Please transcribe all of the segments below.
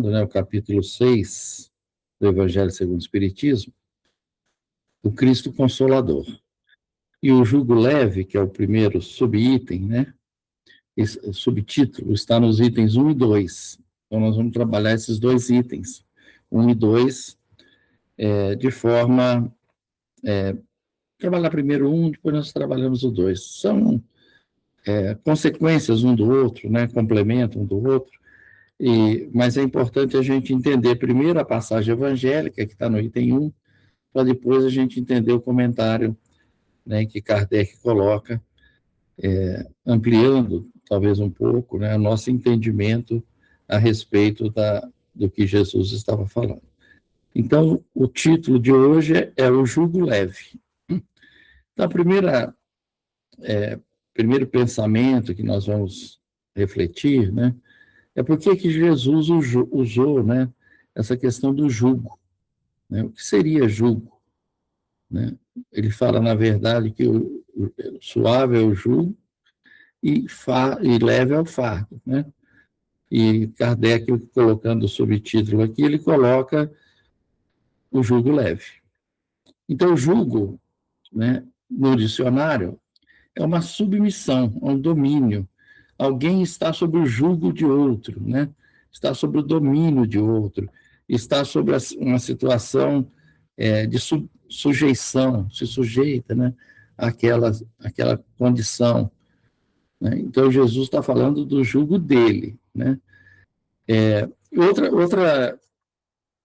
né, o capítulo 6 do Evangelho segundo o Espiritismo, o Cristo Consolador. E o jugo leve, que é o primeiro subitem, né, esse subtítulo, está nos itens 1 e 2. Então, nós vamos trabalhar esses dois itens, 1 e 2, de forma... trabalhar primeiro um, depois nós trabalhamos o 2. São consequências um do outro, né, complementam um do outro, mas é importante a gente entender primeiro a passagem evangélica, que está no item 1, para depois a gente entender o comentário, né, que Kardec coloca, ampliando talvez um pouco, né, o nosso entendimento a respeito do que Jesus estava falando. Então, o título de hoje é o jugo leve. Então, primeiro pensamento que nós vamos refletir, né, é por que Jesus usou, né, essa questão do jugo, né? O que seria jugo, né? Ele fala, na verdade, que o suave é o jugo e leve é o fardo, né? E Kardec, colocando o subtítulo aqui, ele coloca o jugo leve. Então, o jugo, né, no dicionário, é uma submissão, um domínio. Alguém está sob o jugo de outro, né? Está sob o domínio de outro, está sob uma situação de sujeição, se sujeita, né, àquela condição, né? Então, Jesus está falando do jugo dele, né?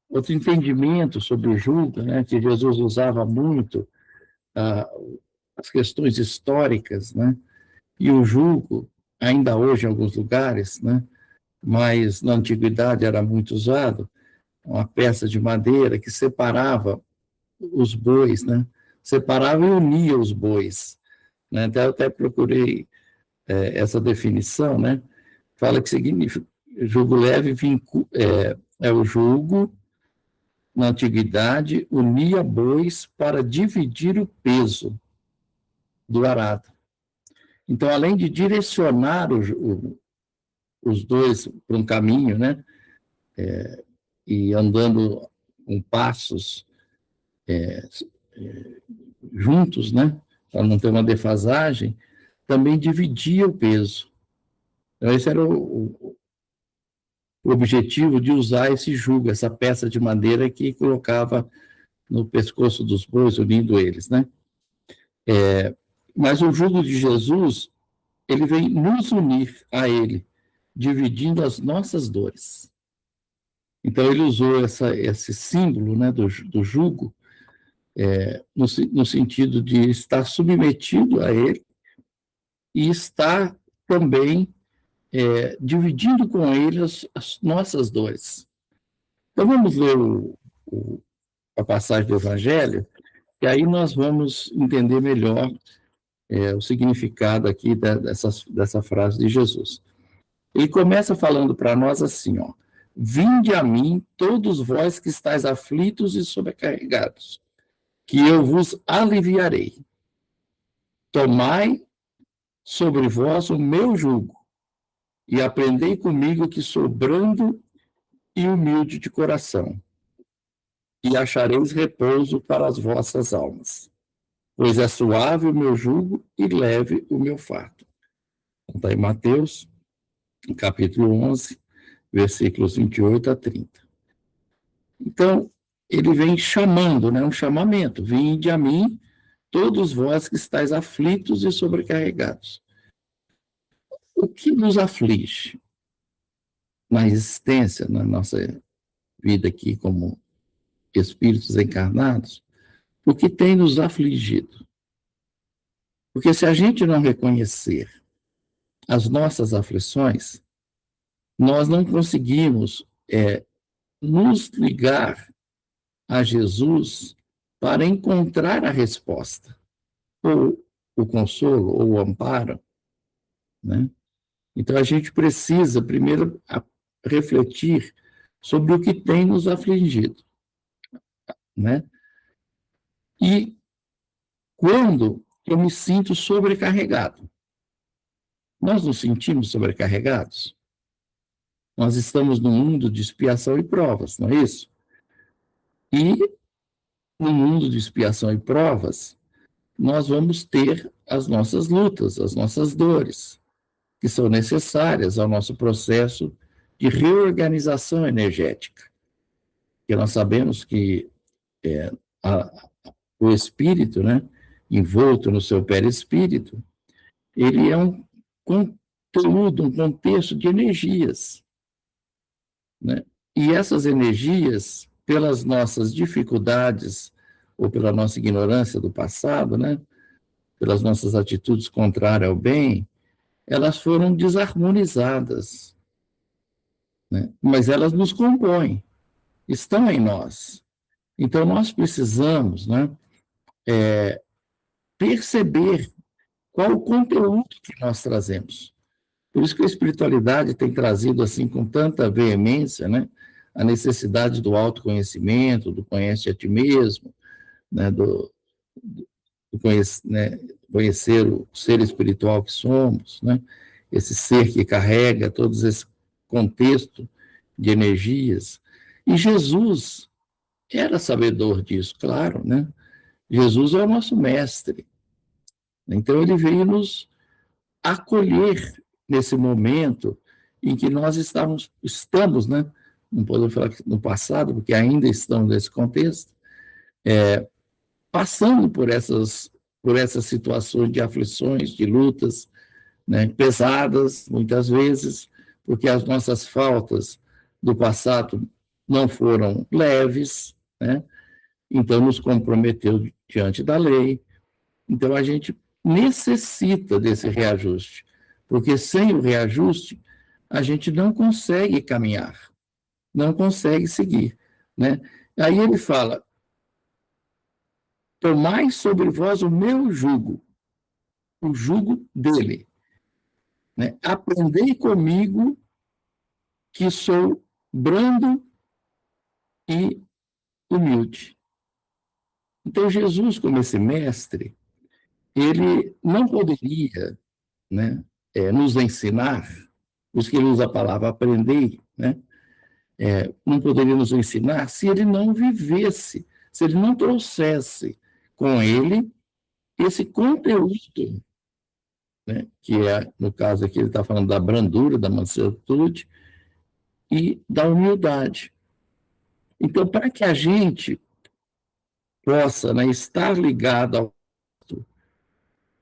Outro entendimento sobre o jugo, né, que Jesus usava muito, as questões históricas, né? E o jugo, ainda hoje em alguns lugares, né, mas na antiguidade era muito usado, uma peça de madeira que separava os bois, né? Separava e unia os bois, né? Eu até procurei essa definição, né? Fala que significa jugo leve é o jugo, na antiguidade, unia bois para dividir o peso do arado. Então, além de direcionar os dois para um caminho, né, e andando com passos juntos, né, para não ter uma defasagem, também dividia o peso. Então, esse era o objetivo de usar esse jugo, essa peça de madeira que colocava no pescoço dos bois, unindo eles, né? Mas o jugo de Jesus, ele vem nos unir a ele, dividindo as nossas dores. Então, ele usou esse símbolo, né, do jugo, no sentido de estar submetido a ele e estar também dividindo com ele as nossas dores. Então, vamos ler a passagem do Evangelho, e aí nós vamos entender melhor o significado aqui dessa frase de Jesus. Ele começa falando para nós assim, ó: vinde a mim, todos vós que estáis aflitos e sobrecarregados, que eu vos aliviarei. Tomai sobre vós o meu jugo, e aprendei comigo, que sou brando e humilde de coração, e achareis repouso para as vossas almas. Pois é suave o meu jugo e leve o meu fardo. Está em Mateus, capítulo 11, versículos 28 a 30. Então, ele vem chamando, né, um chamamento: vinde a mim, todos vós que estáis aflitos e sobrecarregados. O que nos aflige na existência, na nossa vida aqui como espíritos encarnados? O que tem nos afligido? Porque se a gente não reconhecer as nossas aflições, nós não conseguimos nos ligar a Jesus para encontrar a resposta, ou o consolo, ou o amparo, né? Então, a gente precisa primeiro refletir sobre o que tem nos afligido, né? E quando eu me sinto sobrecarregado, nós nos sentimos sobrecarregados? Nós estamos num mundo de expiação e provas, não é isso? E no mundo de expiação e provas, nós vamos ter as nossas lutas, as nossas dores, que são necessárias ao nosso processo de reorganização energética. Porque nós sabemos que a, o espírito, né, envolto no seu perispírito, ele é um conteúdo, um contexto de energias, né? E essas energias, pelas nossas dificuldades ou pela nossa ignorância do passado, né, pelas nossas atitudes contrárias ao bem, elas foram desarmonizadas, né? Mas elas nos compõem, estão em nós. Então, nós precisamos, né, perceber qual o conteúdo que nós trazemos. Por isso que a espiritualidade tem trazido, assim, com tanta veemência, né, a necessidade do autoconhecimento, do conhece a ti mesmo, né, do conhecer o ser espiritual que somos, né, esse ser que carrega todo esse contexto de energias. E Jesus era sabedor disso, claro, né? Jesus é o nosso mestre. Então, ele veio nos acolher nesse momento em que nós estamos, né? Não podemos falar no passado, porque ainda estamos nesse contexto, passando por essas situações de aflições, de lutas, né? Pesadas, muitas vezes, porque as nossas faltas do passado não foram leves, né? Então nos comprometeu diante da lei. Então, a gente necessita desse reajuste, porque sem o reajuste, a gente não consegue caminhar, não consegue seguir, né? Aí ele fala, tomai sobre vós o meu jugo, o jugo dele, né? Aprendei comigo que sou brando e humilde. Então, Jesus, como esse mestre, ele não poderia, né, nos ensinar, por isso que ele usa a palavra aprender, né, não poderia nos ensinar se ele não vivesse, se ele não trouxesse com ele esse conteúdo, né, que é, no caso aqui, ele está falando da brandura, da mansuetude e da humildade. Então, para que a gente possa, né, estar ligado ao outro,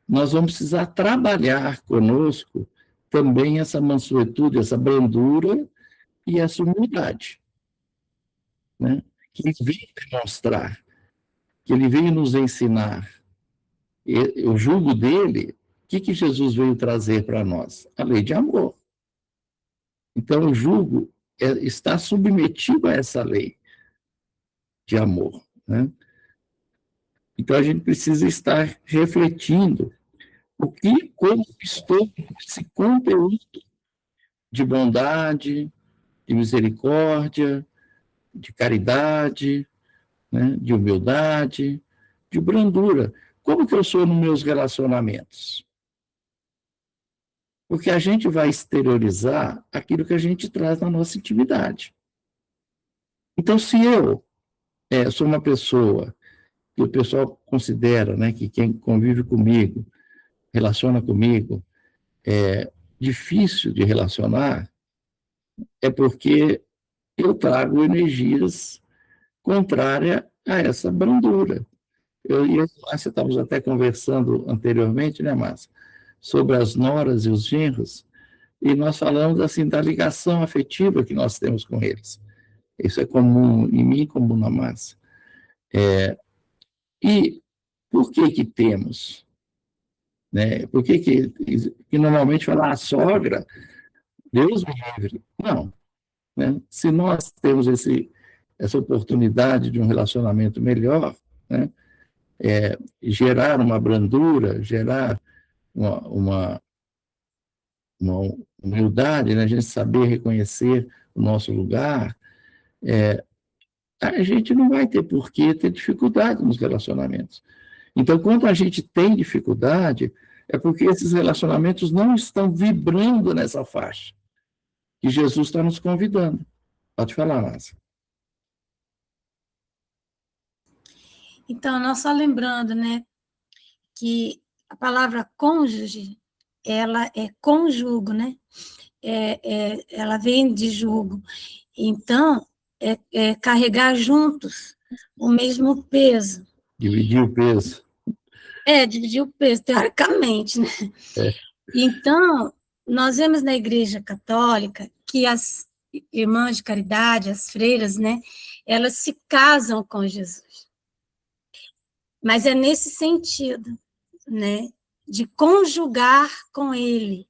nós vamos precisar trabalhar conosco também essa mansuetude, essa brandura e essa humildade, né? Que ele veio demonstrar, que ele veio nos ensinar. E, o jugo dele, o que Jesus veio trazer para nós? A lei de amor. Então, o jugo está submetido a essa lei de amor, né? Então, a gente precisa estar refletindo como estou esse conteúdo de bondade, de misericórdia, de caridade, né, de humildade, de brandura. Como que eu sou nos meus relacionamentos? Porque a gente vai exteriorizar aquilo que a gente traz na nossa intimidade. Então, se eu sou uma pessoa que o pessoal considera, né, que quem convive comigo, relaciona comigo, é difícil de relacionar, é porque eu trago energias contrárias a essa brandura. Você estávamos até conversando anteriormente, né, Márcia, sobre as noras e os genros, e nós falamos assim da ligação afetiva que nós temos com eles. Isso é comum em mim, comum na Márcia. E por que temos? Né? Por que normalmente fala, a sogra, Deus me livre. Não. Né? Se nós temos essa oportunidade de um relacionamento melhor, né? Gerar uma brandura, gerar uma humildade, né? A gente saber reconhecer o nosso lugar, a gente não vai ter por que ter dificuldade nos relacionamentos. Então, quando a gente tem dificuldade, é porque esses relacionamentos não estão vibrando nessa faixa. que Jesus está nos convidando. Pode falar, Márcia. Então, nós só lembrando, né, que a palavra cônjuge, ela é conjugo, né? Ela vem de jugo. Então, é carregar juntos o mesmo peso. Dividir o peso. Dividir o peso, teoricamente, né? Então, nós vemos na Igreja Católica que as irmãs de caridade, as freiras, né, elas se casam com Jesus. Mas é nesse sentido, né, de conjugar com ele.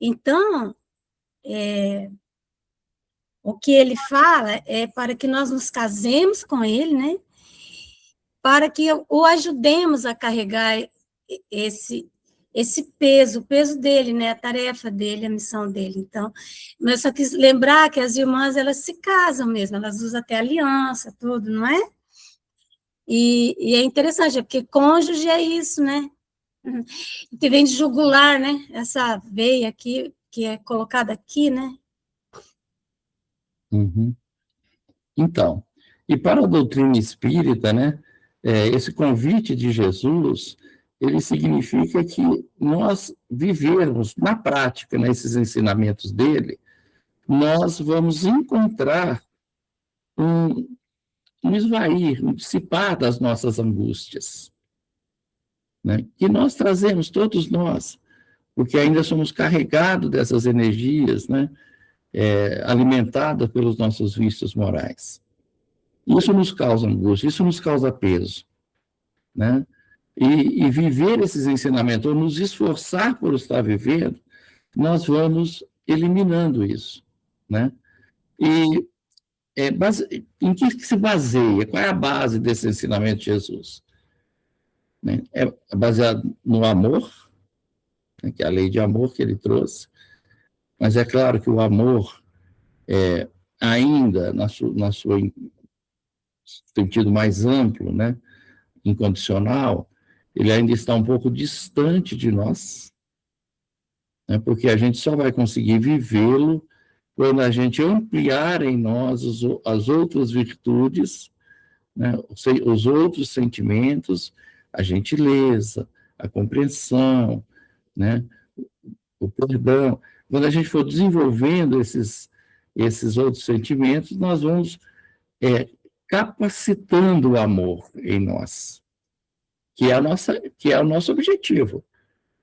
Então, o que ele fala é para que nós nos casemos com ele, né, para que o ajudemos a carregar esse peso, o peso dele, né, a tarefa dele, a missão dele. Então, eu só quis lembrar que as irmãs, elas se casam mesmo, elas usam até aliança, tudo, não é? E é interessante, porque cônjuge é isso, né? Que vem de jugular, né? Essa veia aqui, que é colocada aqui, né? Uhum. Então, e para a doutrina espírita, né, esse convite de Jesus, ele significa que nós vivermos na prática, nesses ensinamentos dele, nós vamos encontrar um esvair, um dissipar das nossas angústias, né, que nós trazemos, todos nós, porque ainda somos carregados dessas energias, né, alimentadas pelos nossos vícios morais. Isso nos causa angústia, isso nos causa peso, né? E viver esses ensinamentos, ou nos esforçar por estar vivendo, nós vamos eliminando isso, né? E em que se baseia? Qual é a base desse ensinamento de Jesus? Né? É baseado no amor, né, que é a lei de amor que ele trouxe, mas é claro que o amor, ainda na sua sentido mais amplo, né, incondicional, ele ainda está um pouco distante de nós, né, porque a gente só vai conseguir vivê-lo quando a gente ampliar em nós as outras virtudes, né, os outros sentimentos, a gentileza, a compreensão, né, o perdão. Quando a gente for desenvolvendo esses outros sentimentos, nós vamos capacitando o amor em nós, que é o nosso objetivo.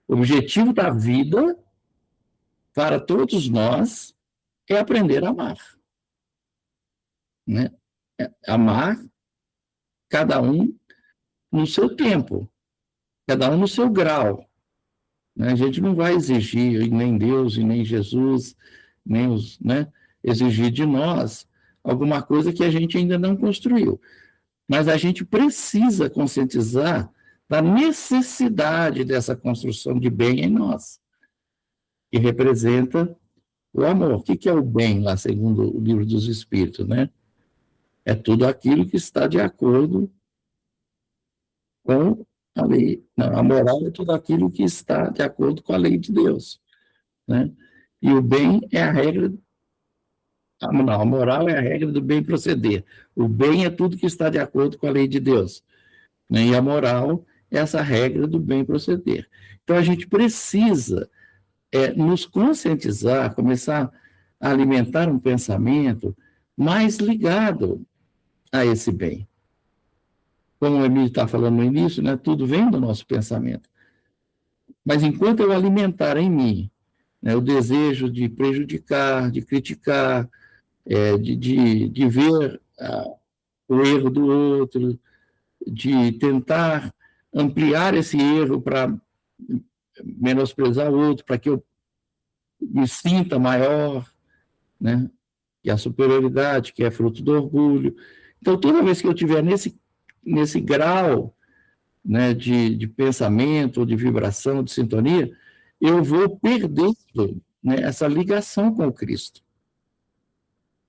O objetivo da vida para todos nós é aprender a amar, né? Amar cada um no seu tempo, cada um no seu grau, né? A gente não vai exigir, nem Deus, e nem Jesus, nem os, né, exigir de nós alguma coisa que a gente ainda não construiu. Mas a gente precisa conscientizar da necessidade dessa construção de bem em nós, que representa o amor. O que é o bem, lá segundo o Livro dos Espíritos, né? É tudo aquilo que está de acordo com a lei. Não, a moral é tudo aquilo que está de acordo com a lei de Deus, né? E o bem é a regra. Não, a moral é a regra do bem proceder. O bem é tudo que está de acordo com a lei de Deus, né? E a moral é essa regra do bem proceder. Então a gente precisa nos conscientizar, começar a alimentar um pensamento mais ligado a esse bem. Como o Emílio está falando no início, né, tudo vem do nosso pensamento. Mas enquanto eu alimentar em mim, né, o desejo de prejudicar, de criticar, de ver o erro do outro, de tentar ampliar esse erro para menosprezar o outro, para que eu me sinta maior, né? E a superioridade, que é fruto do orgulho. Então, toda vez que eu estiver nesse grau, né, de pensamento, de vibração, de sintonia, eu vou perdendo, né, essa ligação com o Cristo.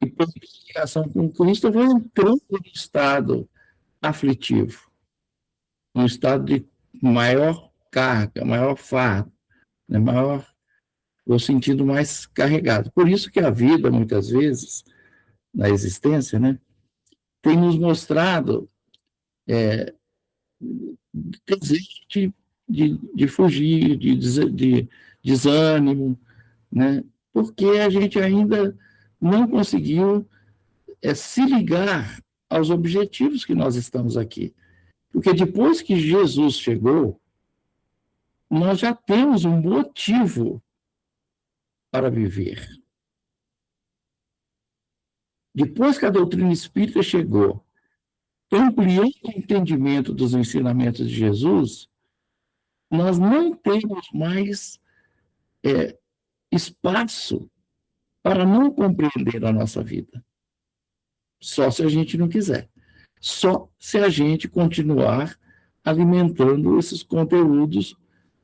E por ligação com o Cristo, eu vou entrando em estado aflitivo, um estado de maior carga, maior fardo, né, maior vou sentindo mais carregado. Por isso que a vida, muitas vezes, na existência, né, tem nos mostrado desejo de fugir, de desânimo, né, porque a gente ainda não conseguiu se ligar aos objetivos que nós estamos aqui. Porque depois que Jesus chegou, nós já temos um motivo para viver. Depois que a doutrina espírita chegou, ampliando o entendimento dos ensinamentos de Jesus, nós não temos mais espaço para não compreender a nossa vida. Só se a gente não quiser. Só se a gente continuar alimentando esses conteúdos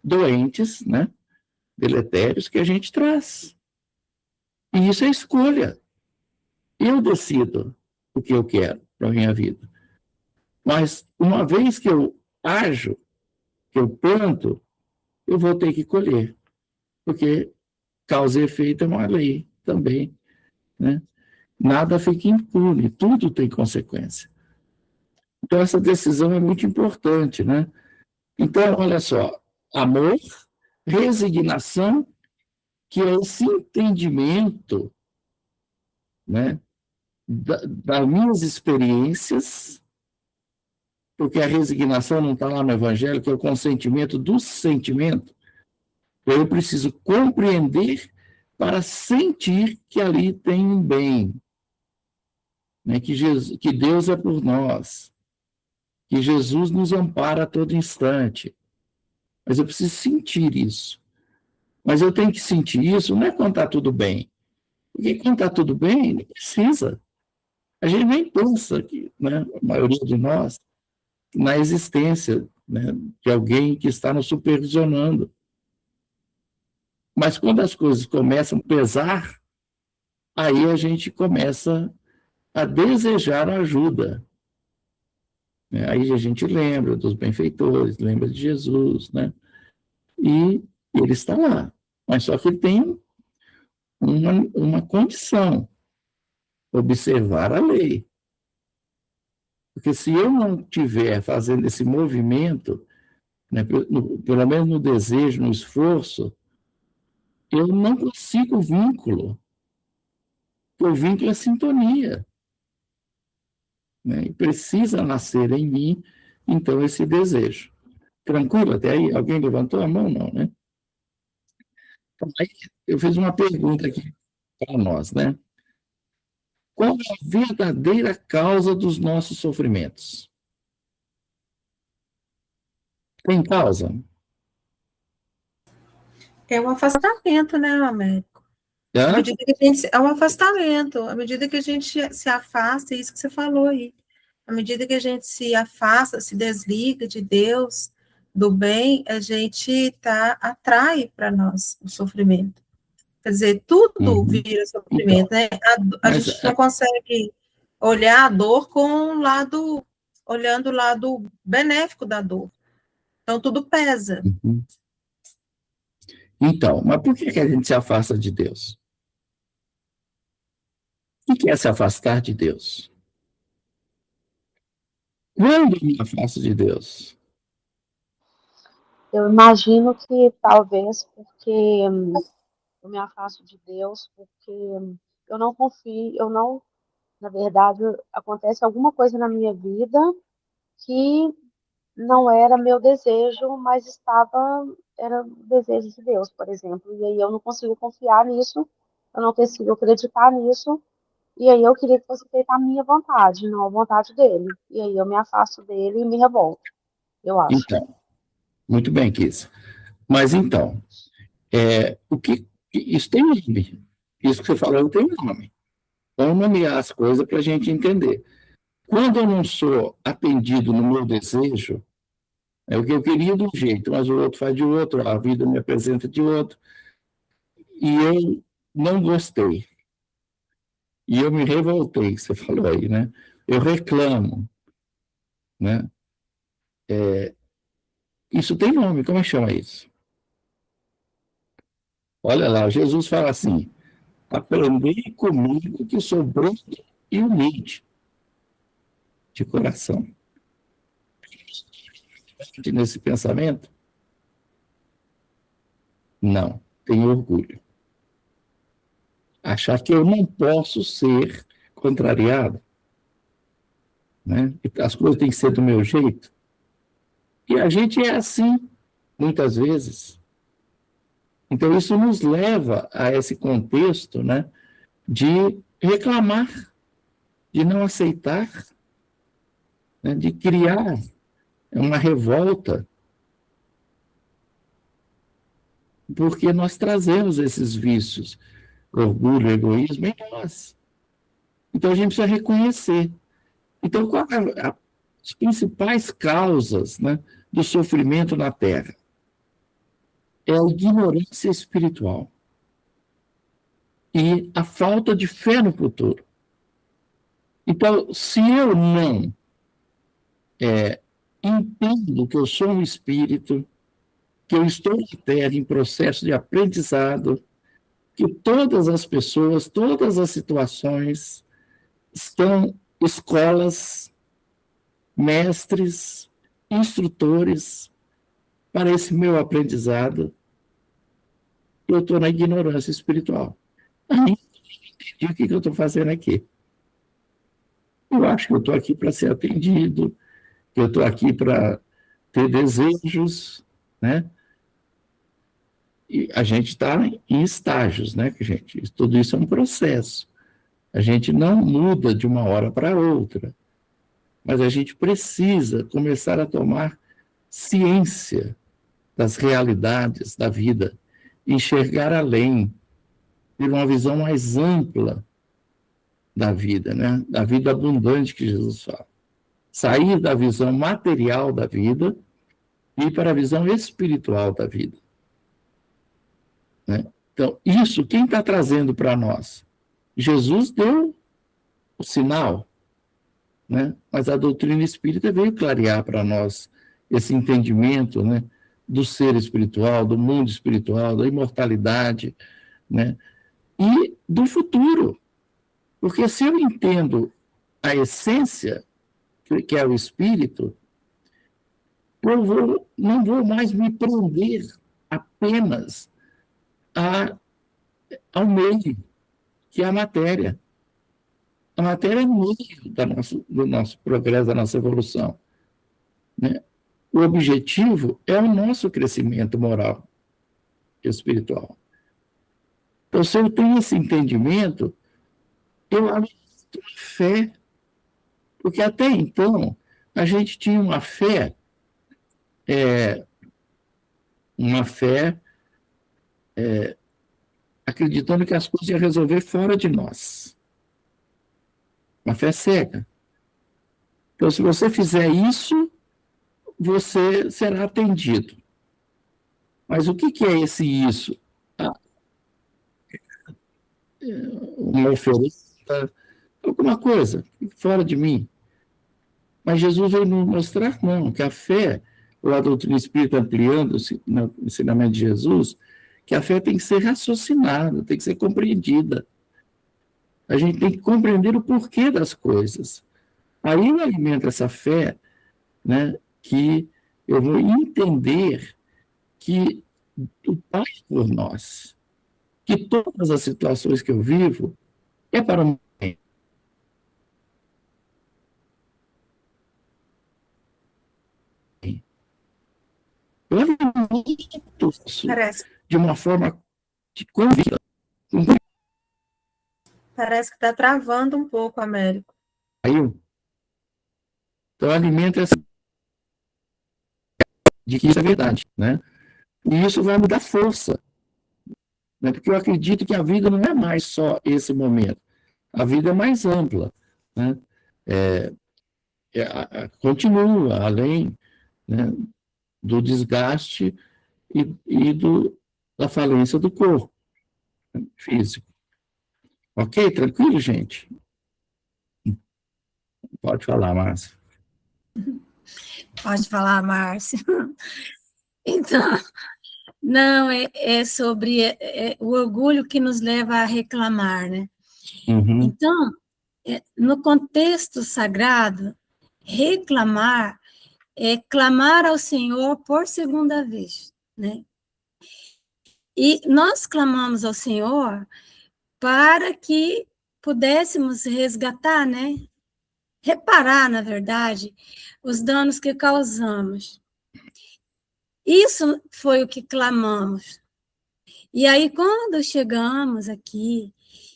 doentes, né, deletérios que a gente traz. E isso é escolha. Eu decido o que eu quero para a minha vida. Mas uma vez que eu ajo, que eu planto, eu vou ter que colher. Porque causa e efeito é uma lei também, né? Nada fica impune, tudo tem consequência. Então, essa decisão é muito importante, né? Então, olha só, amor, resignação, que é esse entendimento, né, das minhas experiências, porque a resignação não está lá no Evangelho, que é o consentimento do sentimento. Eu preciso compreender para sentir que ali tem um bem, né, que Deus é por nós, que Jesus nos ampara a todo instante. Mas eu preciso sentir isso. Mas eu tenho que sentir isso não é quando está tudo bem. Porque quando está tudo bem, não precisa. A gente nem pensa, que, né, a maioria de nós, na existência, né, de alguém que está nos supervisionando. Mas quando as coisas começam a pesar, aí a gente começa a desejar ajuda. Né? Aí a gente lembra dos benfeitores, lembra de Jesus, né? E ele está lá. Mas só que ele tem uma condição, observar a lei. Porque se eu não estiver fazendo esse movimento, né, pelo menos no desejo, no esforço, eu não consigo vínculo. O vínculo é sintonia. Né? E precisa nascer em mim, então, esse desejo. Tranquilo até aí? Alguém levantou a mão? Não, né? Então, aí eu fiz uma pergunta aqui para nós, né? Qual é a verdadeira causa dos nossos sofrimentos? Tem causa? É um afastamento, né, Américo? À Hã? medida que a gente, é um afastamento, à medida que a gente se afasta, é isso que você falou aí. À medida que a gente se afasta, se desliga de Deus, do bem, a gente atrai para nós o sofrimento. Quer dizer, tudo Uhum. vira Então, sofrimento, né? A mas gente não consegue olhar a dor olhando o lado benéfico da dor. Então, tudo pesa. uhum. Então, mas por que a gente se afasta de Deus? O que é se afastar de Deus? Quando eu me afasto de Deus? Eu imagino que talvez porque eu me afasto de Deus, porque eu não confio, eu não, na verdade, acontece alguma coisa na minha vida que não era meu desejo, mas era o desejo de Deus, por exemplo. E aí eu não consigo confiar nisso, eu não consigo acreditar nisso, e aí eu queria que fosse feita a minha vontade, não a vontade dele. E aí eu me afasto dele e me revolto, eu acho. Então, muito bem, Kiss. Mas então, isso tem nome. Isso que você falou tem nome. Vamos nomear as coisas para a gente entender. Quando eu não sou atendido no meu desejo, é o que eu queria de um jeito, mas o outro faz de outro, a vida me apresenta de outro, e eu não gostei. E eu me revoltei, que você falou aí, né? Eu reclamo, né? Isso tem nome, como é que chama isso? Olha lá, Jesus fala assim: aprendei comigo que sou brando e humilde de coração. Nesse pensamento? Não, tenho orgulho. Achar que eu não posso ser contrariado, né? As coisas têm que ser do meu jeito. E a gente é assim, muitas vezes. Então, isso nos leva a esse contexto, né, de reclamar, de não aceitar, né, de criar uma revolta, porque nós trazemos esses vícios, orgulho, egoísmo em nós. Então, a gente precisa reconhecer. Então, quais as principais causas, né, do sofrimento na Terra? É a ignorância espiritual e a falta de fé no futuro. Então, se eu não entendo que eu sou um espírito, que eu estou na Terra em processo de aprendizado, que todas as pessoas, todas as situações estão escolas, mestres, instrutores para esse meu aprendizado, eu estou na ignorância espiritual. Aí, o que eu estou fazendo aqui? Eu acho que eu estou aqui para ser atendido, que eu estou aqui para ter desejos, né? E a gente está em estágios, né, gente? Tudo isso é um processo. A gente não muda de uma hora para outra, mas a gente precisa começar a tomar ciência das realidades da vida, enxergar além, ter uma visão mais ampla da vida, né? Da vida abundante que Jesus fala. Sair da visão material da vida e ir para a visão espiritual da vida, né? Então, isso, quem está trazendo para nós? Jesus deu o sinal, né? Mas a doutrina espírita veio clarear para nós esse entendimento, né, do ser espiritual, do mundo espiritual, da imortalidade, né, e do futuro. Porque se eu entendo a essência, que é o espírito, eu não vou mais me prender apenas ao meio, que é a matéria. A matéria é meio do nosso progresso, da nossa evolução, né? O objetivo é o nosso crescimento moral e espiritual. Então, se eu tenho esse entendimento, eu alimento fé, porque até então a gente tinha uma fé acreditando que as coisas iam resolver fora de nós. Uma fé cega. Então, se você fizer isso, você será atendido. Mas o que é esse isso? Uma oferenda, alguma coisa fora de mim. Mas Jesus veio nos mostrar, não, que a fé, ou a doutrina espírita ampliando o ensinamento de Jesus, que a fé tem que ser raciocinada, tem que ser compreendida. A gente tem que compreender o porquê das coisas. Aí eu alimento essa fé, né, que eu vou entender que o Pai é por nós, que todas as situações que eu vivo é para o bem. Eu alimento isso de uma forma de convicção. Parece que está travando um pouco, Américo. Então, eu alimento essa de que isso é verdade, né? E isso vai me dar força, né? Porque eu acredito que a vida não é mais só esse momento. A vida é mais ampla, né? Continua além, né, do desgaste e da falência do corpo, né, físico. Ok? Tranquilo, gente? Pode falar, Márcia. Pode falar, Márcia. Então, Não, é sobre o orgulho que nos leva a reclamar, né? Uhum. Então, no contexto sagrado, reclamar é clamar ao Senhor por segunda vez, né? E nós clamamos ao Senhor para que pudéssemos resgatar, né? Reparar, na verdade, os danos que causamos. Isso foi o que clamamos. E aí, quando chegamos aqui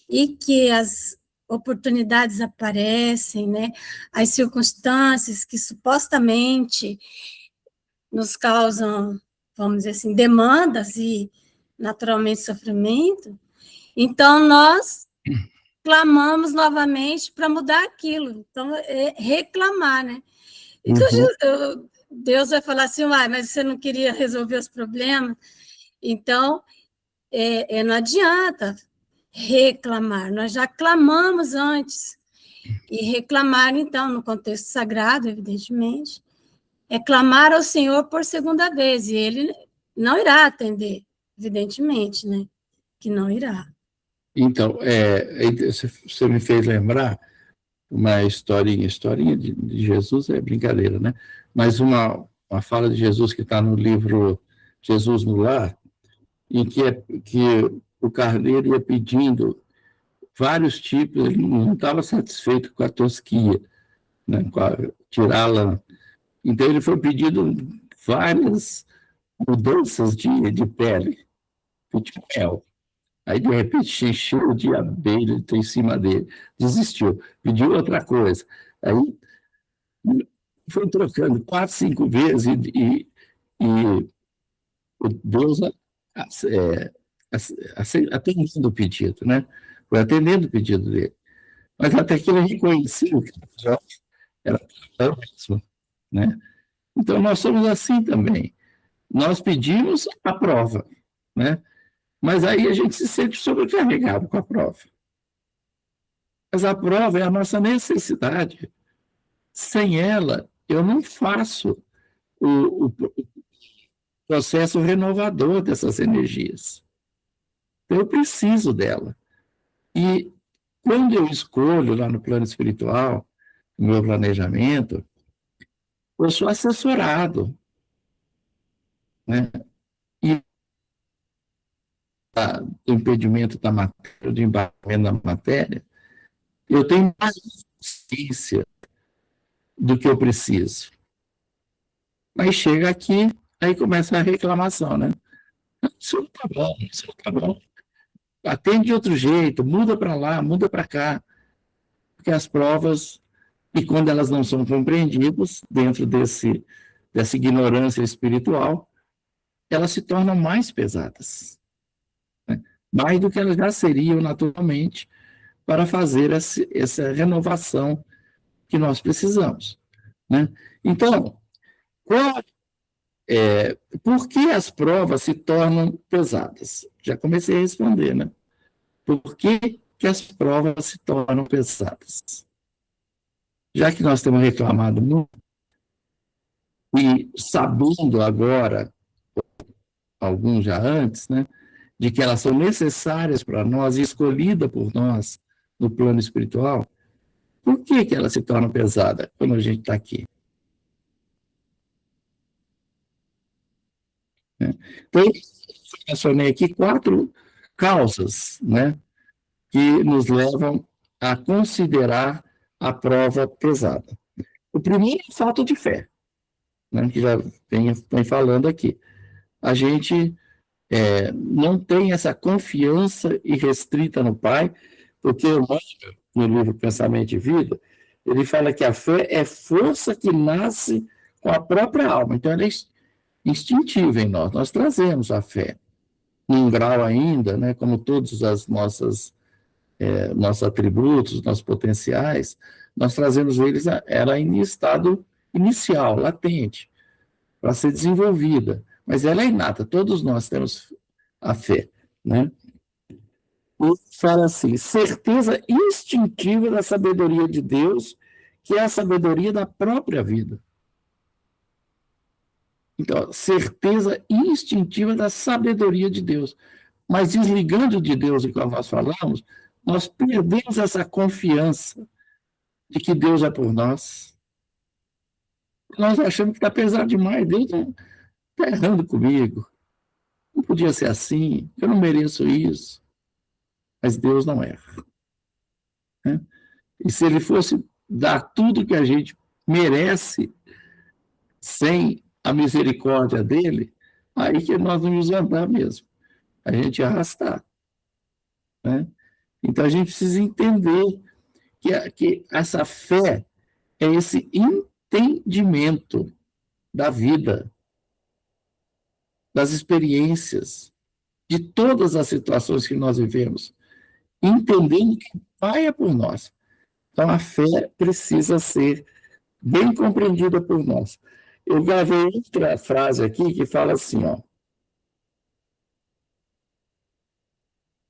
e que as oportunidades aparecem, né? As circunstâncias que supostamente nos causam, vamos dizer assim, demandas e, naturalmente, sofrimento, então nós clamamos novamente para mudar aquilo. Então, é reclamar, né? Então, Deus vai falar assim, mas você não queria resolver os problemas? Então, não adianta reclamar, nós já clamamos antes. E reclamar, então, no contexto sagrado, evidentemente, é clamar ao Senhor por segunda vez, e Ele não irá atender, evidentemente, né? Que não irá. Então, você me fez lembrar uma historinha de Jesus, é brincadeira, né? Mas uma fala de Jesus que está no livro Jesus no Lar, em que o carneiro ia pedindo vários tipos, ele não estava satisfeito com a tosquia, né? Tirá-la. Então, ele foi pedindo várias mudanças de pele, de mel. Aí, de repente, encheu de abelha em cima dele. Desistiu, pediu outra coisa. Aí, foi trocando 4, 5 vezes e Deus atendendo o pedido, né? Foi atendendo o pedido dele. Mas até que ele reconheceu que era o mesmo, né? Então, nós somos assim também. Nós pedimos a prova, né? Mas aí a gente se sente sobrecarregado com a prova. Mas a prova é a nossa necessidade. Sem ela, eu não faço o processo renovador dessas energias. Eu preciso dela. E quando eu escolho lá no plano espiritual, no meu planejamento, eu sou assessorado, né? E do impedimento da matéria, do embargamento da matéria, eu tenho mais consciência do que eu preciso. Mas chega aqui, aí começa a reclamação, né? Isso não está bom, isso não está bom. Atende de outro jeito, muda para lá, muda para cá. Porque as provas, e quando elas não são compreendidas dentro dessa ignorância espiritual, elas se tornam mais pesadas, né? Mais do que elas já seriam naturalmente para fazer essa renovação que nós precisamos, né? Então, por que as provas se tornam pesadas? Já comecei a responder, né? Por que as provas se tornam pesadas? Já que nós temos reclamado muito, e sabendo agora, alguns já antes, né, de que elas são necessárias para nós e escolhidas por nós no plano espiritual, por que elas se tornam pesadas quando a gente está aqui? Então, eu mencionei aqui 4 causas, né, que nos levam a considerar a prova pesada. O primeiro é a falta de fé, né, que já vem falando aqui. A gente não tem essa confiança irrestrita no Pai, porque no livro Pensamento e Vida, ele fala que a fé é força que nasce com a própria alma. Então, ela é instintiva em nós. Nós trazemos a fé num grau ainda, né, como todos os nossos atributos, nossos potenciais, nós trazemos ela em estado inicial, latente, para ser desenvolvida. Mas ela é inata, todos nós temos a fé, né? E fala assim, certeza instintiva da sabedoria de Deus, que é a sabedoria da própria vida. Então, certeza instintiva da sabedoria de Deus. Mas desligando de Deus, enquanto nós falamos, nós perdemos essa confiança de que Deus é por nós. Nós achamos que está pesado demais, Deus está errando comigo. Não podia ser assim, eu não mereço isso. Mas Deus não erra. Né? E se ele fosse dar tudo que a gente merece sem a misericórdia dele, aí que nós não íamos andar mesmo. A gente ia arrastar. Né? Então a gente precisa entender que essa fé é esse entendimento da vida, das experiências, de todas as situações que nós vivemos, entendendo que o Pai é por nós. Então a fé precisa ser bem compreendida por nós. Eu gravei outra frase aqui que fala assim, ó,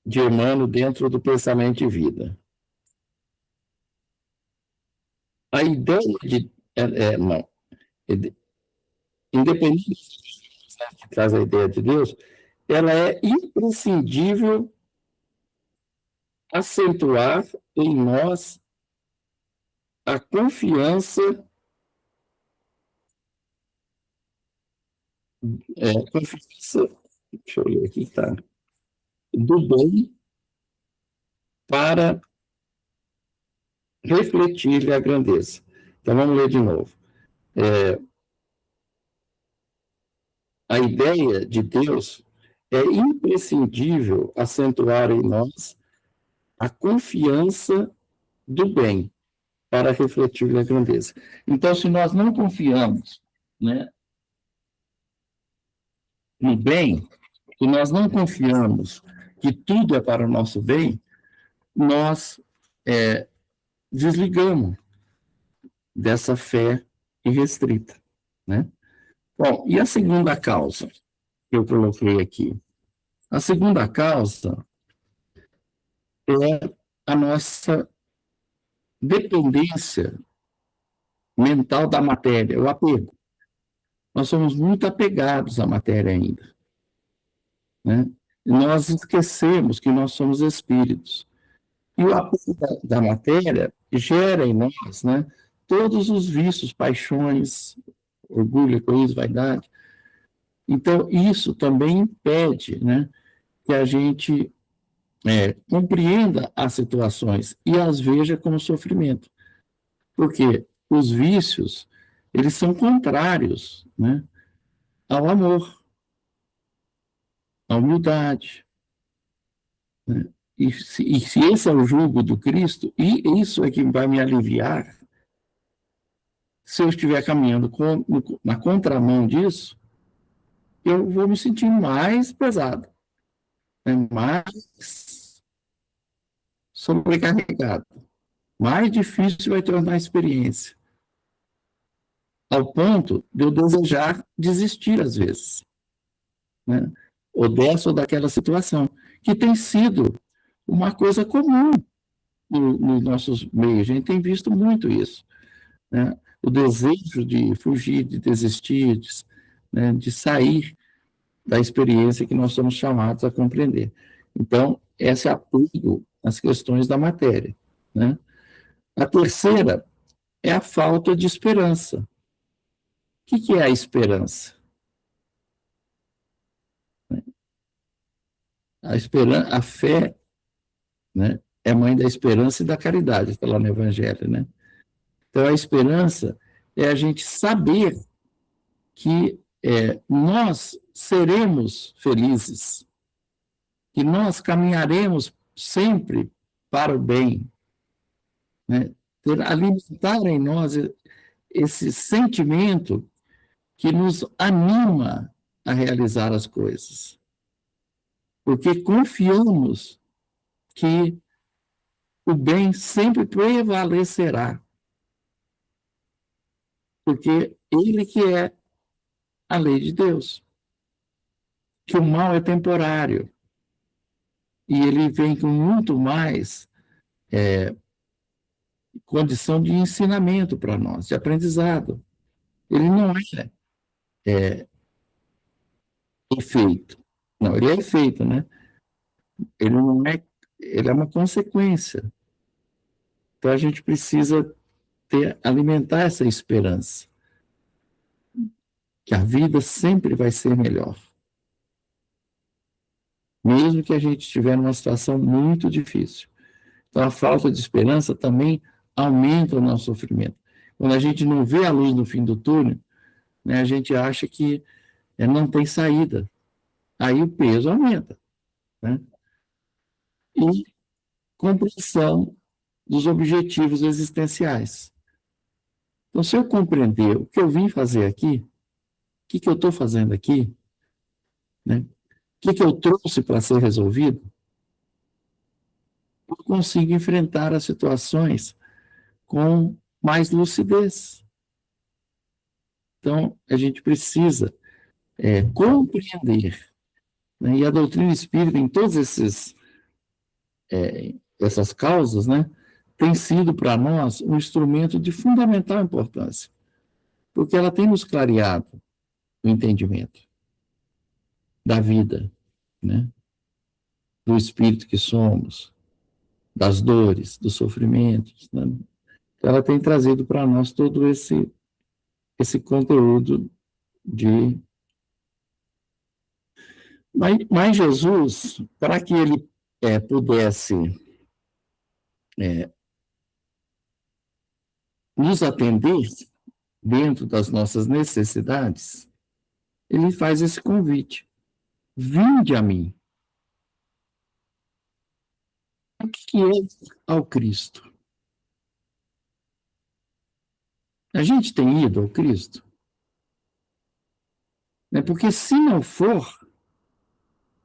de Emmanuel dentro do Pensamento de Vida. A ideia de... não, independente que traz a ideia de Deus, ela é imprescindível acentuar em nós a confiança, deixa eu ler aqui, tá? Do bem para refletir-lhe a grandeza. Então, vamos ler de novo. A ideia de Deus é imprescindível acentuar em nós a confiança do bem para refletir a grandeza. Então, se nós não confiamos, né, no bem, se nós não confiamos que tudo é para o nosso bem, nós desligamos dessa fé irrestrita. Né? Bom, e a segunda causa que eu coloquei aqui? A segunda causa é a nossa dependência mental da matéria, o apego. Nós somos muito apegados à matéria ainda. Né? Nós esquecemos que nós somos espíritos. E o apego da matéria gera em nós, né, todos os vícios, paixões, orgulho, egoísmo, vaidade. Então, isso também impede, né, que a gente compreenda as situações e as veja como sofrimento. Porque os vícios, eles são contrários, né, ao amor, à humildade. Né? E se esse é o jugo do Cristo, e isso é que vai me aliviar, se eu estiver caminhando na contramão disso, eu vou me sentir mais pesado, né? Mais sobrecarregado, mais difícil vai tornar a experiência, ao ponto de eu desejar desistir às vezes, né? Ou dessa ou daquela situação, que tem sido uma coisa comum nos nossos meios. A gente tem visto muito isso, né? O desejo de fugir, de desistir, né, de sair da experiência que nós somos chamados a compreender. Então, esse apego às questões da matéria. Né? A terceira é a falta de esperança. O que é a esperança? A fé, né, é mãe da esperança e da caridade, está lá no Evangelho. Né? Então, a esperança é a gente saber que nós seremos felizes, que nós caminharemos sempre para o bem, né? Alimentar em nós esse sentimento que nos anima a realizar as coisas, porque confiamos que o bem sempre prevalecerá, porque ele que é a lei de Deus, que o mal é temporário, e ele vem com muito mais condição de ensinamento para nós, de aprendizado. Ele não é efeito. Não, ele é efeito, né? Ele não é, ele é uma consequência. Então a gente precisa alimentar essa esperança, que a vida sempre vai ser melhor. Mesmo que a gente estiver numa situação muito difícil. Então a falta de esperança também aumenta o nosso sofrimento. Quando a gente não vê a luz no fim do túnel, né, a gente acha que não tem saída. Aí o peso aumenta, né? E compreensão dos objetivos existenciais. Então, se eu compreender o que eu vim fazer aqui, o que eu estou fazendo aqui, né? O que eu trouxe para ser resolvido, eu consigo enfrentar as situações com mais lucidez. Então, a gente precisa compreender, né? E a doutrina espírita, em todas essas causas, né, tem sido para nós um instrumento de fundamental importância, porque ela tem nos clareado o entendimento da vida, né, do espírito que somos, das dores, dos sofrimentos, né? Então, ela tem trazido para nós todo esse conteúdo de... Mas Jesus, para que ele pudesse nos atender dentro das nossas necessidades, ele faz esse convite: vinde a mim. O que é ao Cristo? A gente tem ido ao Cristo? Porque se não for,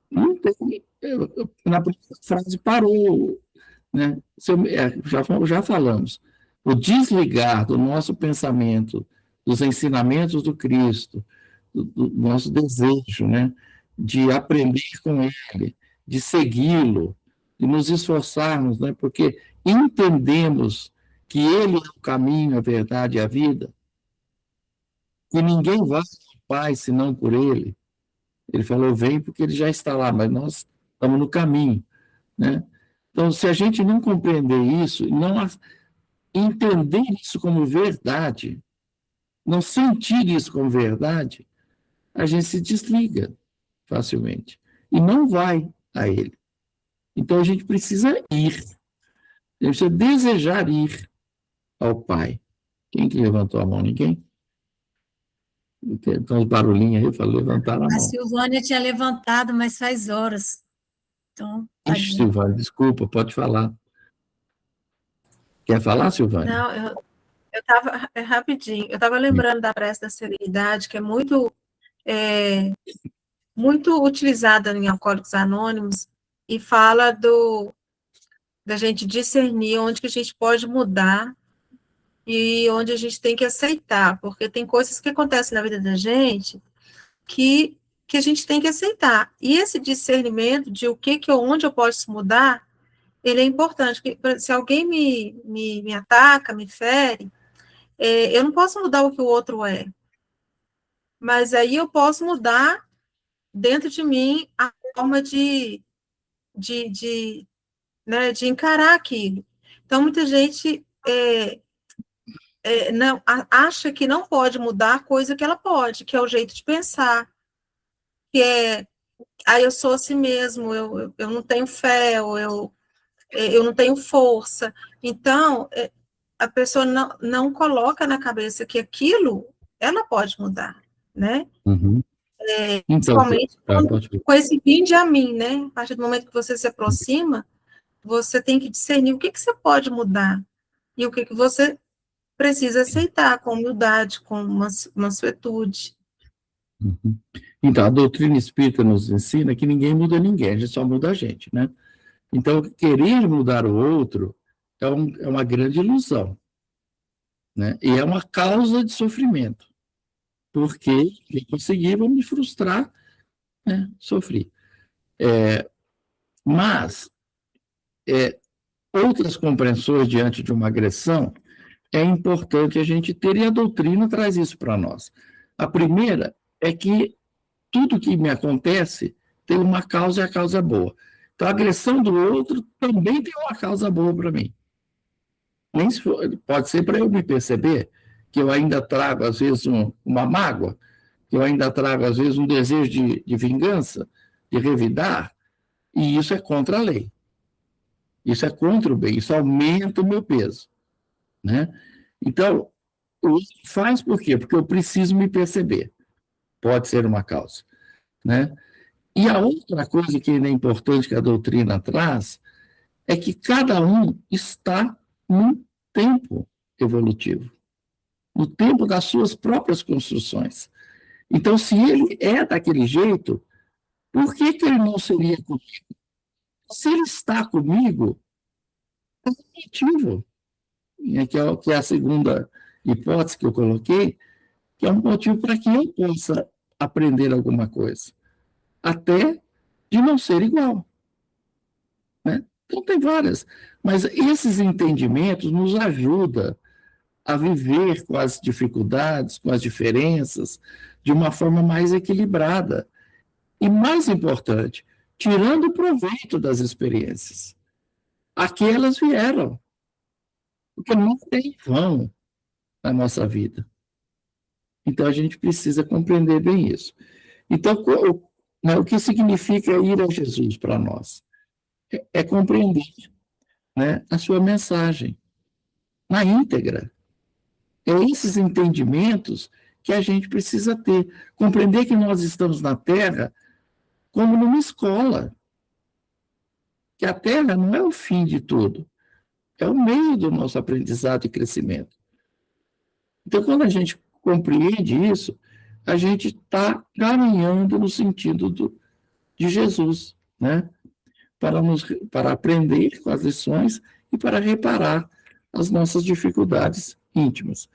não tem. Na primeira frase parou, né? Já falamos. O desligar do nosso pensamento, dos ensinamentos do Cristo, do nosso desejo, né, de aprender com Ele, de segui-lo, de nos esforçarmos, né, porque entendemos que Ele é o caminho, a verdade e a vida, que ninguém vai ao Pai senão por Ele. Ele falou, vem porque Ele já está lá, mas nós estamos no caminho, né? Então, se a gente não compreender isso, não entender isso como verdade, não sentir isso como verdade, a gente se desliga facilmente e não vai a Ele. Então, a gente precisa ir, a gente precisa desejar ir ao Pai. Quem que levantou a mão? Ninguém? Então, os barulhinhos aí, eu falei, levantaram a mão. A Silvânia tinha levantado, mas faz horas. Então, Ixi, Silvânia, desculpa, pode falar. Quer falar, Silvânia? Não, eu estava, rapidinho, eu estava lembrando da prece da serenidade, que é muito utilizada em Alcoólicos Anônimos, e fala da gente discernir onde que a gente pode mudar e onde a gente tem que aceitar, porque tem coisas que acontecem na vida da gente que a gente tem que aceitar. E esse discernimento de onde eu posso mudar, ele é importante. Se alguém me ataca, me fere, eu não posso mudar o que o outro é, mas aí eu posso mudar dentro de mim a forma de encarar aquilo. Então, muita gente não, acha que não pode mudar a coisa que ela pode, que é o jeito de pensar, que eu sou assim mesmo, eu não tenho fé, ou eu não tenho força. Então, a pessoa não coloca na cabeça que aquilo ela pode mudar, né? Uhum. Principalmente com esse vinde a mim, né? A partir do momento que você se aproxima, você tem que discernir o que você pode mudar e o que você precisa aceitar com humildade, com mansuetude. Uhum. Então, a doutrina espírita nos ensina que ninguém muda ninguém, a gente só muda a gente, né? Então, querer mudar o outro é uma grande ilusão, né? E é uma causa de sofrimento, porque quem conseguir vai me frustrar, né? Sofrer. Mas outras compreensões diante de uma agressão é importante a gente ter, e a doutrina traz isso para nós. A primeira é que tudo que me acontece tem uma causa e a causa é boa. Então, a agressão do outro também tem uma causa boa para mim. Nem se for, pode ser para eu me perceber que eu ainda trago, às vezes, uma mágoa, que eu ainda trago, às vezes, um desejo de vingança, de revidar, e isso é contra a lei. Isso é contra o bem, isso aumenta o meu peso, né? Então, faz por quê? Porque eu preciso me perceber. Pode ser uma causa, né? E a outra coisa que ainda é importante que a doutrina traz é que cada um está num tempo evolutivo, no tempo das suas próprias construções. Então, se ele é daquele jeito, por que ele não seria comigo? Se ele está comigo, é um motivo, que é a segunda hipótese que eu coloquei, que é um motivo para que eu possa aprender alguma coisa, até de não ser igual, né? Então, tem várias, mas esses entendimentos nos ajudam a viver com as dificuldades, com as diferenças, de uma forma mais equilibrada. E, mais importante, tirando proveito das experiências. Aqui elas vieram, porque não tem vão na nossa vida. Então, a gente precisa compreender bem isso. Então, o que significa ir a Jesus para nós? É compreender, né, a sua mensagem na íntegra. É esses entendimentos que a gente precisa ter. Compreender que nós estamos na Terra como numa escola. Que a Terra não é o fim de tudo. É o meio do nosso aprendizado e crescimento. Então, quando a gente compreende isso, a gente está caminhando no sentido de Jesus, né? Para aprender com as lições e para reparar as nossas dificuldades íntimas.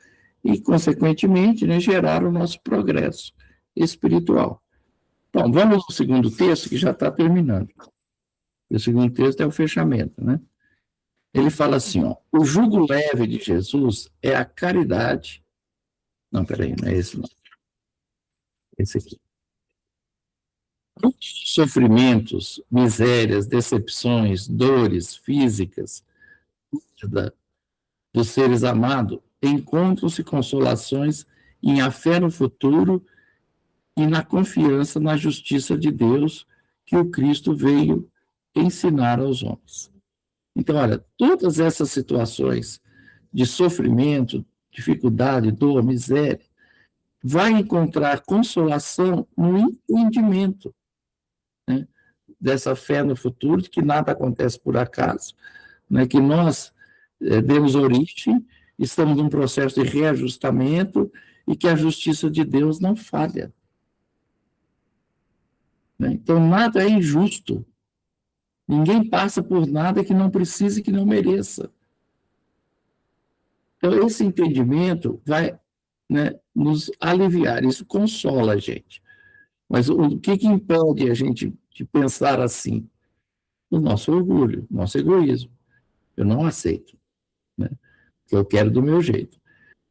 E, consequentemente, né, gerar o nosso progresso espiritual. Bom, vamos ao segundo texto, que já está terminando. O segundo texto é o fechamento, né? Ele fala assim, ó, o jugo leve de Jesus é a caridade. Não, peraí, não é esse não. Esse aqui. Muitos sofrimentos, misérias, decepções, dores físicas dos seres amados encontram-se consolações em a fé no futuro e na confiança na justiça de Deus que o Cristo veio ensinar aos homens. Então, olha, todas essas situações de sofrimento, dificuldade, dor, miséria, vai encontrar consolação no entendimento, né, dessa fé no futuro, de que nada acontece por acaso, né, que nós demos origem, estamos num processo de reajustamento e que a justiça de Deus não falha. Né? Então, nada é injusto. Ninguém passa por nada que não precise, que não mereça. Então, esse entendimento vai, né, nos aliviar, isso consola a gente. Mas o que impede a gente de pensar assim? O nosso orgulho, o nosso egoísmo. Eu não aceito, né? Eu quero do meu jeito.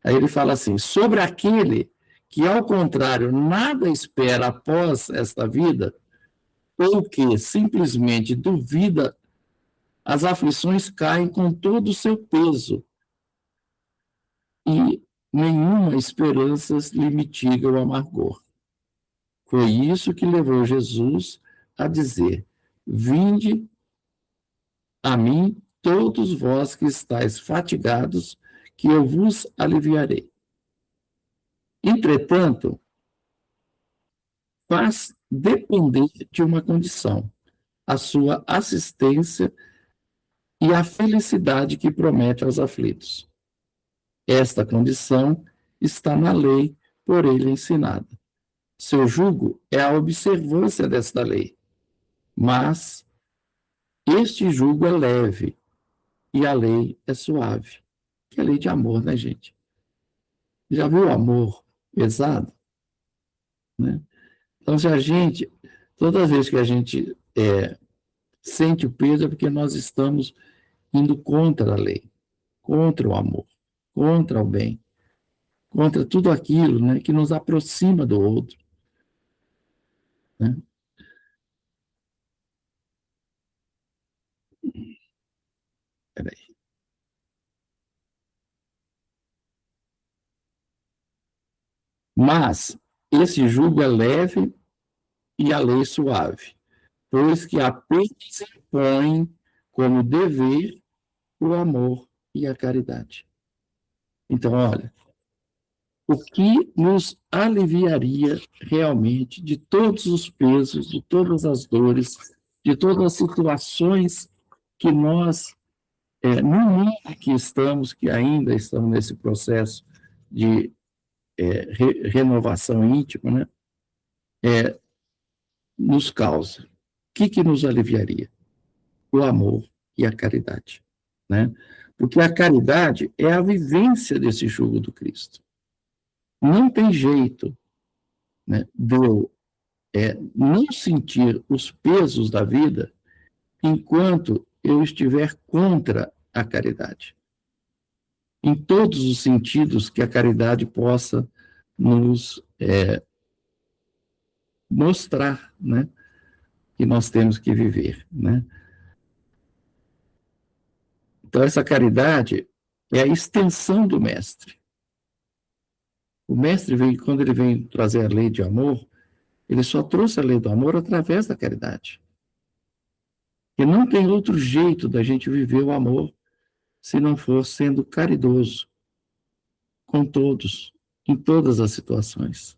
Aí ele fala assim, sobre aquele que, ao contrário, nada espera após esta vida, ou que simplesmente duvida, as aflições caem com todo o seu peso e nenhuma esperança lhe mitiga o amargor. Foi isso que levou Jesus a dizer, vinde a mim todos vós que estáis fatigados, que eu vos aliviarei. Entretanto, faz depender de uma condição, a sua assistência e a felicidade que promete aos aflitos. Esta condição está na lei por ele ensinada. Seu jugo é a observância desta lei, mas este jugo é leve e a lei é suave. Que é a lei de amor, né, gente? Já viu o amor pesado? Né? Então, se a gente, toda vez que a gente sente o peso, é porque nós estamos indo contra a lei, contra o amor, contra o bem, contra tudo aquilo, né, que nos aproxima do outro. né? Peraí. Mas esse jugo é leve e a lei suave, pois que apenas impõe como dever o amor e a caridade. Então, olha, o que nos aliviaria realmente de todos os pesos, de todas as dores, de todas as situações que nós, no mundo que estamos, que ainda estamos nesse processo de renovação íntima, né, nos causa. O que nos aliviaria? O amor e a caridade, né? Porque a caridade é a vivência desse jugo do Cristo. Não tem jeito, né, de eu não sentir os pesos da vida enquanto eu estiver contra a caridade. Em todos os sentidos que a caridade possa nos mostrar, né, que nós temos que viver, né? Então, essa caridade é a extensão do mestre. O mestre, quando ele vem trazer a lei de amor, ele só trouxe a lei do amor através da caridade. E não tem outro jeito da gente viver o amor se não for sendo caridoso com todos, em todas as situações.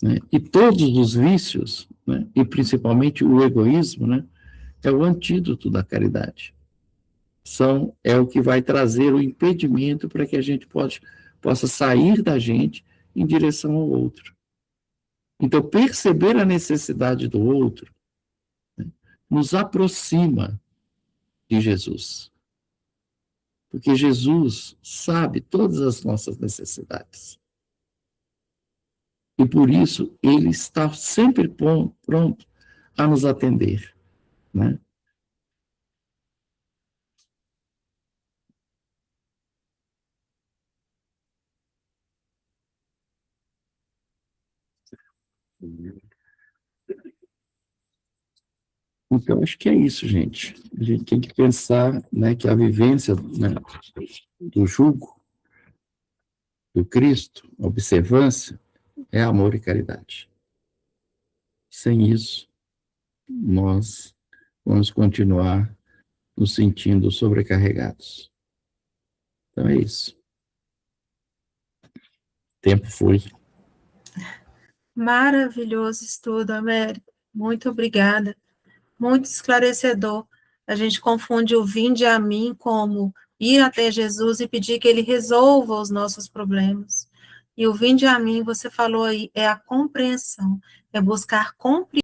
Né? E todos os vícios, né, e principalmente o egoísmo, né, é o antídoto da caridade. É o que vai trazer o impedimento para que a gente possa sair da gente em direção ao outro. Então, perceber a necessidade do outro, né, nos aproxima de Jesus. Porque Jesus sabe todas as nossas necessidades. E por isso, ele está sempre pronto a nos atender, né? Então, acho que é isso, gente. A gente tem que pensar, né, que a vivência, né, do jugo do Cristo, a observância, é amor e caridade. Sem isso, nós vamos continuar nos sentindo sobrecarregados. Então é isso. O tempo foi. Maravilhoso estudo, Américo. Muito obrigada. Muito esclarecedor. A gente confunde o vinde a mim como ir até Jesus e pedir que ele resolva os nossos problemas. E o vinde a mim, você falou aí, é a compreensão, é buscar compreender